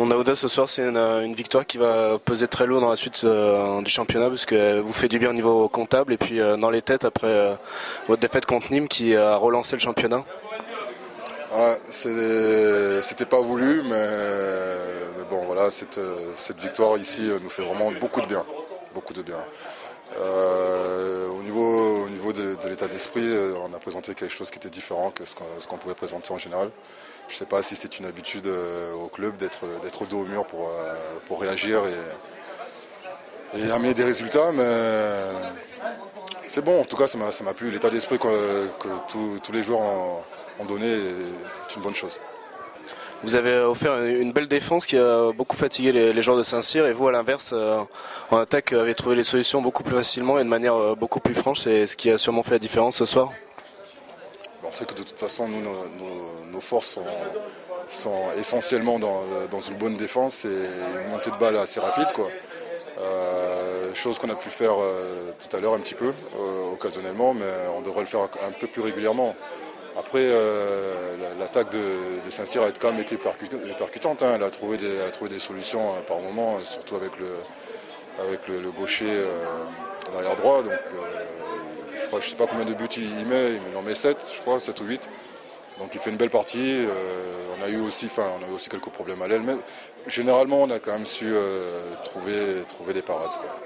Bon, Naouda, ce soir, c'est une victoire qui va peser très lourd dans la suite du championnat, parce que vous fait du bien au niveau comptable, et puis dans les têtes après votre défaite contre Nîmes qui a relancé le championnat. Ouais, c'était pas voulu, mais bon, voilà, cette victoire ici nous fait vraiment beaucoup de bien. Beaucoup de bien. Au niveau de l'état d'esprit, on a présenté quelque chose qui était différent que ce qu'on pouvait présenter en général. Je ne sais pas si c'est une habitude au club d'être dos au mur pour réagir et amener des résultats, mais c'est bon, en tout cas ça m'a plu. L'état d'esprit que tous les joueurs ont donné est une bonne chose. Vous avez offert une belle défense qui a beaucoup fatigué les joueurs de Saint-Cyr, et vous à l'inverse, en attaque, avez trouvé les solutions beaucoup plus facilement et de manière beaucoup plus franche. C'est ce qui a sûrement fait la différence ce soir. On sait que de toute façon, nous, nos forces sont essentiellement dans une bonne défense et une montée de balle assez rapide, quoi. Chose qu'on a pu faire tout à l'heure un petit peu, occasionnellement, mais on devrait le faire un peu plus régulièrement. Après, l'attaque de Saint-Cyr a quand même été percutante. Hein. Elle a trouvé des solutions par moment, surtout avec le gaucher l'arrière droit. Donc, je ne sais pas combien de buts il en met 7, je crois, 7 ou 8. Donc il fait une belle partie. On a eu aussi quelques problèmes à l'aile, mais généralement on a quand même su trouver des parades, quoi.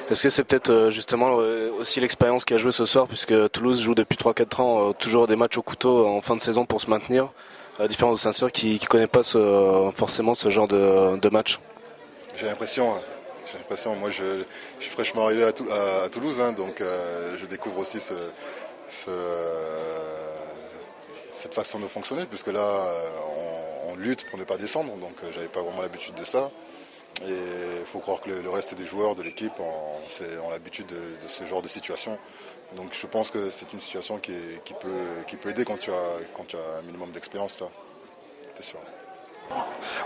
Est-ce que c'est peut-être justement aussi l'expérience qui a joué ce soir, puisque Toulouse joue depuis 3-4 ans toujours des matchs au couteau en fin de saison pour se maintenir, à la différence de Saint-Cyr qui ne connaît pas forcément ce genre de match? J'ai l'impression, moi je suis fraîchement arrivé à Toulouse, hein, donc je découvre aussi cette façon de fonctionner, puisque là on lutte pour ne pas descendre, donc j'avais pas vraiment l'habitude de ça. Et il faut croire que le reste des joueurs de l'équipe ont l'habitude de ce genre de situation. Donc je pense que c'est une situation qui peut aider quand tu as un minimum d'expérience, là. C'est sûr.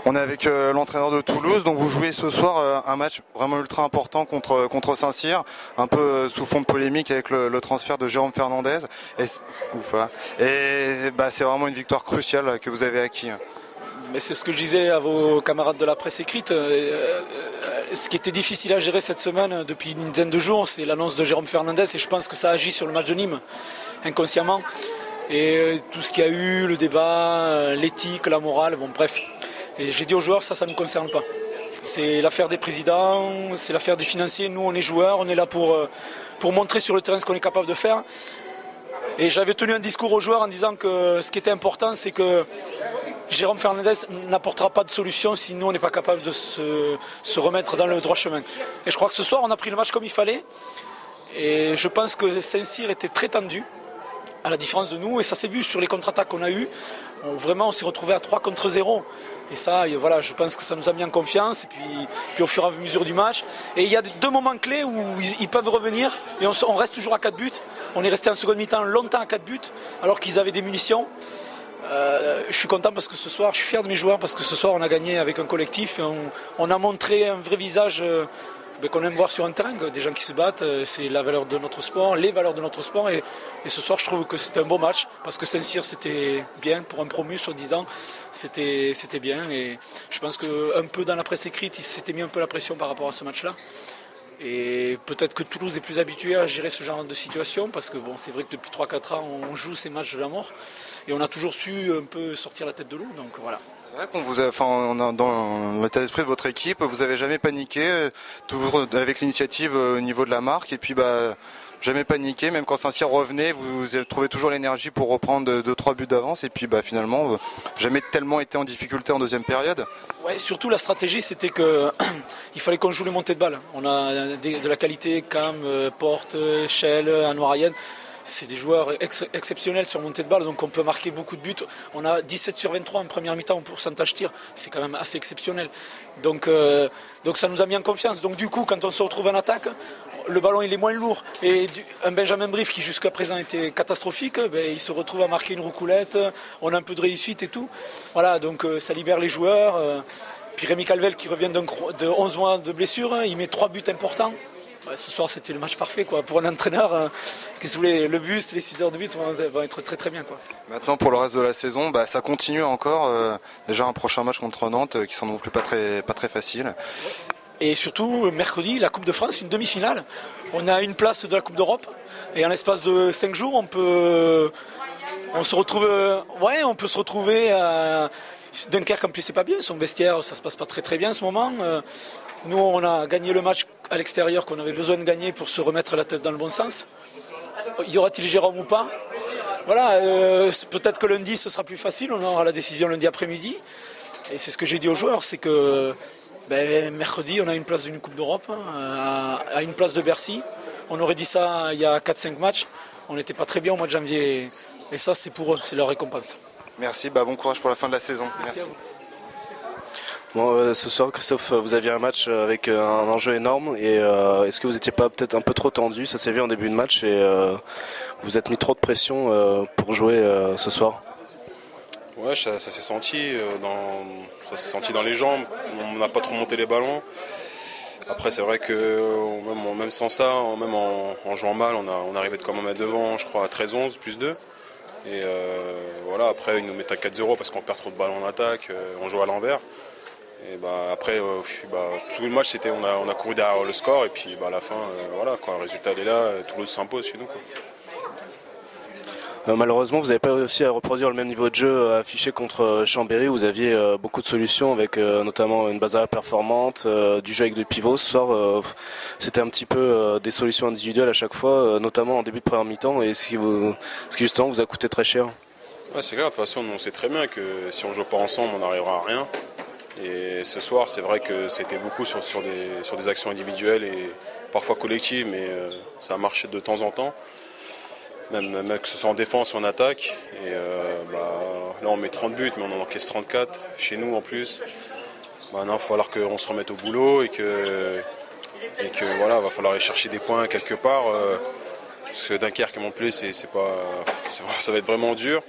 On est avec l'entraîneur de Toulouse, donc vous jouez ce soir un match vraiment ultra important contre Saint-Cyr, un peu sous fond de polémique avec le transfert de Jérôme Fernandez. Et c'est vraiment une victoire cruciale que vous avez acquis. Mais c'est ce que je disais à vos camarades de la presse écrite. Ce qui était difficile à gérer cette semaine depuis une dizaine de jours, c'est l'annonce de Jérôme Fernandez, et je pense que ça agit sur le match de Nîmes, inconsciemment. Et tout ce qu'il y a eu, le débat, l'éthique, la morale, bon bref. Et j'ai dit aux joueurs, ça ne nous concerne pas. C'est l'affaire des présidents, c'est l'affaire des financiers. Nous, on est joueurs, on est là pour montrer sur le terrain ce qu'on est capable de faire. Et j'avais tenu un discours aux joueurs en disant que ce qui était important, c'est que Jérôme Fernandez n'apportera pas de solution si nous on n'est pas capable de se remettre dans le droit chemin. Et je crois que ce soir on a pris le match comme il fallait. Et je pense que Saint-Cyr était très tendu, à la différence de nous. Et ça s'est vu sur les contre-attaques qu'on a eues. Vraiment on s'est retrouvé à 3 contre 0. Et ça, voilà, je pense que ça nous a mis en confiance. Et puis au fur et à mesure du match. Et il y a 2 moments clés où ils peuvent revenir. Et on reste toujours à 4 buts. On est resté en seconde mi-temps longtemps à 4 buts, alors qu'ils avaient des munitions. Je suis content parce que ce soir, je suis fier de mes joueurs parce que ce soir on a gagné avec un collectif et on a montré un vrai visage qu'on aime voir sur un terrain, des gens qui se battent, c'est la valeur de notre sport, les valeurs de notre sport, et ce soir je trouve que c'était un beau match parce que Saint-Cyr c'était bien pour un promu soi-disant, c'était bien, et je pense qu'un peu dans la presse écrite il s'était mis un peu la pression par rapport à ce match-là. Et peut-être que Toulouse est plus habitué à gérer ce genre de situation parce que bon, c'est vrai que depuis 3-4 ans on joue ces matchs de la mort et on a toujours su un peu sortir la tête de l'eau, donc voilà. C'est vrai qu'on vous a, dans l'état d'esprit de votre équipe, vous avez jamais paniqué, toujours avec l'initiative au niveau de la marque, et puis jamais paniqué, même quand Saint-Cyr revenait, vous avez trouvé toujours l'énergie pour reprendre 2-3 buts d'avance, et puis finalement jamais tellement été en difficulté en deuxième période. Ouais, surtout la stratégie c'était que il fallait qu'on joue les montées de balles. On a de la qualité, Cam, Porte, Shell, Anouarienne. C'est des joueurs exceptionnels sur montée de balle, donc on peut marquer beaucoup de buts. On a 17 sur 23 en première mi-temps en pourcentage tir, c'est quand même assez exceptionnel. Donc ça nous a mis en confiance. Donc du coup, quand on se retrouve en attaque, le ballon il est moins lourd. Et un Benjamin Brief qui jusqu'à présent était catastrophique, il se retrouve à marquer une roucoulette, on a un peu de réussite et tout. Voilà, donc ça libère les joueurs. Puis Rémi Calvel qui revient de 11 mois de blessure, il met 3 buts importants. Ce soir, c'était le match parfait quoi. Pour un entraîneur. Qu'est-ce que vous voulez, le but, les 6 heures de but vont être très très bien. Quoi. Maintenant, pour le reste de la saison, ça continue encore. Déjà un prochain match contre Nantes qui sont non plus pas très facile. Et surtout, mercredi, la Coupe de France, une demi-finale. On a une place de la Coupe d'Europe. Et en l'espace de 5 jours, on peut se retrouver à Dunkerque. En plus, c'est pas bien. Son vestiaire, ça se passe pas très très bien en ce moment. Nous, on a gagné le match à l'extérieur qu'on avait besoin de gagner pour se remettre la tête dans le bon sens. Y aura-t-il Jérôme ou pas? Voilà, peut-être que lundi, ce sera plus facile. On aura la décision lundi après-midi. Et c'est ce que j'ai dit aux joueurs, c'est que mercredi, on a une place d'une Coupe d'Europe, à une place de Bercy. On aurait dit ça il y a 4-5 matchs. On n'était pas très bien au mois de janvier. Et ça, c'est pour eux, c'est leur récompense. Merci, bon courage pour la fin de la saison. Merci. À vous. Bon, ce soir, Christophe, vous aviez un match avec un enjeu énorme. Et est-ce que vous n'étiez pas peut-être un peu trop tendu? Ça s'est vu en début de match et vous êtes mis trop de pression pour jouer ce soir. Ouais, ça s'est senti, dans les jambes. On n'a pas trop monté les ballons. Après, c'est vrai que même sans ça, même en jouant mal, on arrivait quand même à devant, je crois, à 13-11, plus 2. Et voilà, après, ils nous mettent à 4-0 parce qu'on perd trop de ballons en attaque, on joue à l'envers. Et après, tout le match, on a couru derrière le score. Et puis à la fin, voilà, quoi, le résultat est là, Toulouse s'impose chez nous. Quoi. Malheureusement, vous n'avez pas réussi à reproduire le même niveau de jeu affiché contre Chambéry. Vous aviez beaucoup de solutions avec notamment une base performante, du jeu avec des pivots. Ce soir, c'était un petit peu des solutions individuelles à chaque fois, notamment en début de première mi-temps, et ce qui justement vous a coûté très cher. Ouais, c'est clair, de toute façon, on sait très bien que si on ne joue pas ensemble, on n'arrivera à rien. Et ce soir, c'est vrai que c'était beaucoup sur des actions individuelles et parfois collectives, mais ça a marché de temps en temps. Même que ce soit en défense ou en attaque. Et là, on met 30 buts, mais on en encaisse 34 chez nous en plus. Il va falloir qu'on se remette au boulot et que voilà, va falloir aller chercher des points quelque part. Parce que Dunkerque et Montpellier, ça va être vraiment dur.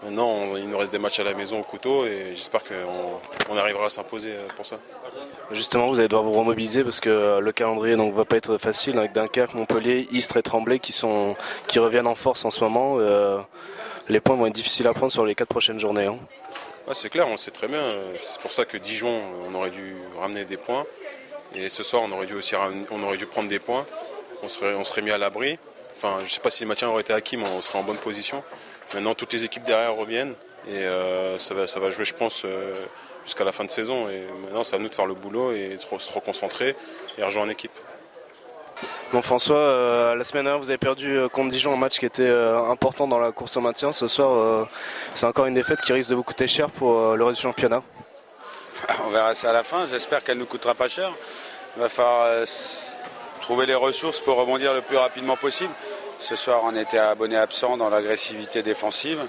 Maintenant, il nous reste des matchs à la maison au couteau et j'espère qu'on arrivera à s'imposer pour ça. Justement, vous allez devoir vous remobiliser parce que le calendrier ne va pas être facile avec Dunkerque, Montpellier, Istres et Tremblay qui reviennent en force en ce moment. Les points vont être difficiles à prendre sur les 4 prochaines journées. Hein. Ouais, c'est clair, on sait très bien. C'est pour ça que Dijon, on aurait dû ramener des points. Et ce soir, on aurait dû prendre des points. On serait mis à l'abri. Enfin, je ne sais pas si les matchs auraient été acquis, mais on serait en bonne position. Maintenant, toutes les équipes derrière reviennent. Et ça va jouer, je pense, jusqu'à la fin de saison. Et maintenant, c'est à nous de faire le boulot et de se reconcentrer et rejoindre en équipe. Bon, François, la semaine dernière, vous avez perdu contre Dijon, un match qui était important dans la course au maintien. Ce soir, c'est encore une défaite qui risque de vous coûter cher pour le reste du championnat. On verra ça à la fin. J'espère qu'elle ne nous coûtera pas cher. Il va falloir trouver les ressources pour rebondir le plus rapidement possible. Ce soir, on était abonné absent dans l'agressivité défensive.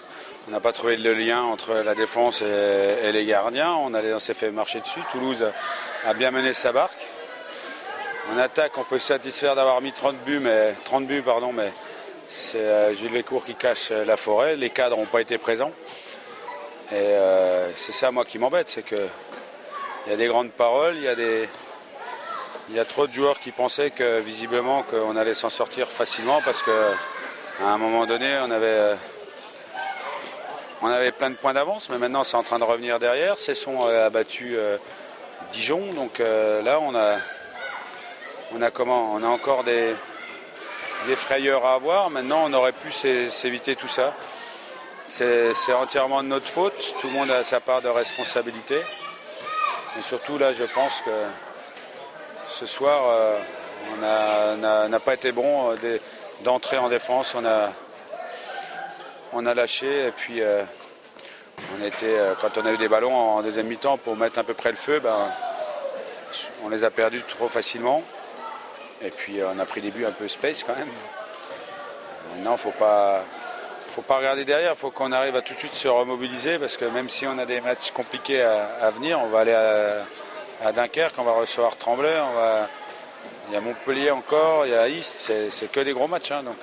On n'a pas trouvé le lien entre la défense et les gardiens. On s'est fait marcher dessus. Toulouse a bien mené sa barque. En attaque, on peut se satisfaire d'avoir mis 30 buts, mais c'est Jules Lécourt qui cache la forêt. Les cadres n'ont pas été présents. Et c'est ça, moi, qui m'embête. C'est qu'il y a des grandes paroles, il y a trop de joueurs qui pensaient que visiblement qu'on allait s'en sortir facilement parce qu'à un moment donné on avait plein de points d'avance, mais maintenant c'est en train de revenir derrière. Cesson a battu Dijon, donc là on a encore des frayeurs à avoir. Maintenant on aurait pu s'éviter tout ça. C'est entièrement de notre faute, tout le monde a sa part de responsabilité. Mais surtout là je pense que ce soir, on n'a pas été bon d'entrer en défense. On a lâché et puis quand on a eu des ballons en deuxième mi-temps pour mettre à peu près le feu, on les a perdus trop facilement. Et puis on a pris des buts un peu space quand même. Maintenant, il ne faut pas regarder derrière. Il faut qu'on arrive à tout de suite se remobiliser parce que même si on a des matchs compliqués à venir, on va aller à Dunkerque, on va recevoir Tremblay, il y a Montpellier encore, il y a Istres, c'est que des gros matchs. Hein, donc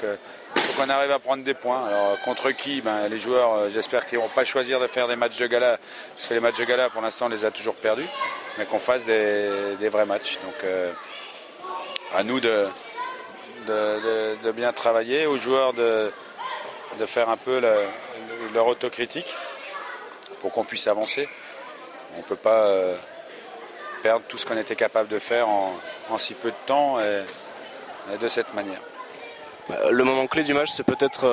il faut qu'on arrive à prendre des points. Alors contre qui les joueurs, j'espère qu'ils ne vont pas choisir de faire des matchs de gala, parce que les matchs de gala pour l'instant on les a toujours perdus, mais qu'on fasse des vrais matchs. Donc à nous de bien travailler, aux joueurs de faire un peu leur autocritique pour qu'on puisse avancer. On ne peut pas perdre tout ce qu'on était capable de faire en si peu de temps et de cette manière. Le moment clé du match, c'est peut-être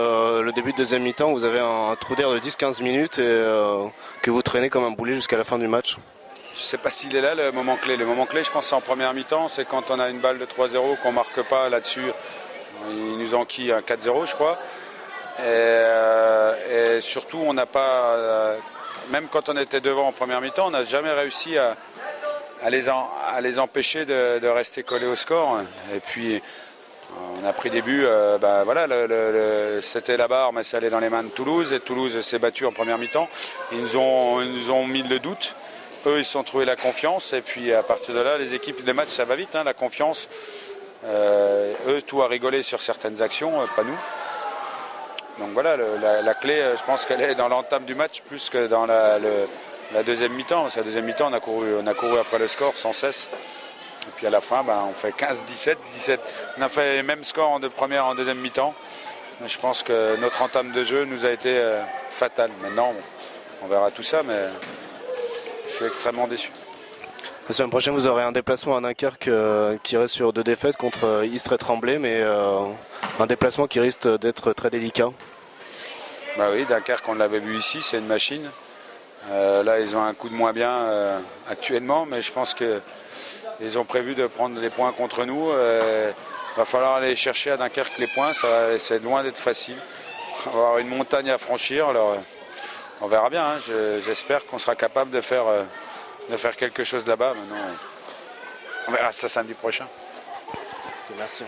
le début de deuxième mi-temps. Vous avez un trou d'air de 10-15 minutes et que vous traînez comme un boulet jusqu'à la fin du match. Je ne sais pas s'il est là le moment clé. Le moment clé, je pense, c'est en première mi-temps. C'est quand on a une balle de 3-0 qu'on ne marque pas là-dessus. Ils nous enquillent un 4-0, je crois. Et surtout, on n'a pas... même quand on était devant en première mi-temps, on n'a jamais réussi à les empêcher de rester collés au score. Et puis... on a pris des buts, voilà, c'était la barre, mais ça allait dans les mains de Toulouse, et Toulouse s'est battu en première mi-temps. Ils nous ont mis le doute, eux ils se sont trouvés la confiance, et puis à partir de là, les équipes de match ça va vite, hein, la confiance. Eux tout a rigolé sur certaines actions, pas nous. Donc voilà, la clé, je pense qu'elle est dans l'entame du match plus que dans la deuxième mi-temps. Parce que la deuxième mi-temps, on a couru après le score sans cesse. Et puis à la fin, on fait 15-17, 17. On a fait le même score de première en deuxième mi-temps. Mais je pense que notre entame de jeu nous a été fatale. Maintenant, on verra tout ça, mais je suis extrêmement déçu. La semaine prochaine, vous aurez un déplacement à Dunkerque qui reste sur 2 défaites contre Istres et Tremblay, mais un déplacement qui risque d'être très délicat. Bah oui, Dunkerque, on l'avait vu ici, c'est une machine. Là, ils ont un coup de moins bien actuellement, mais je pense que ils ont prévu de prendre les points contre nous. Il va falloir aller chercher à Dunkerque les points. C'est loin d'être facile. On va avoir une montagne à franchir. Alors, on verra bien. Hein. J'espère qu'on sera capable de faire quelque chose là-bas. Maintenant, on verra ça samedi prochain. Merci.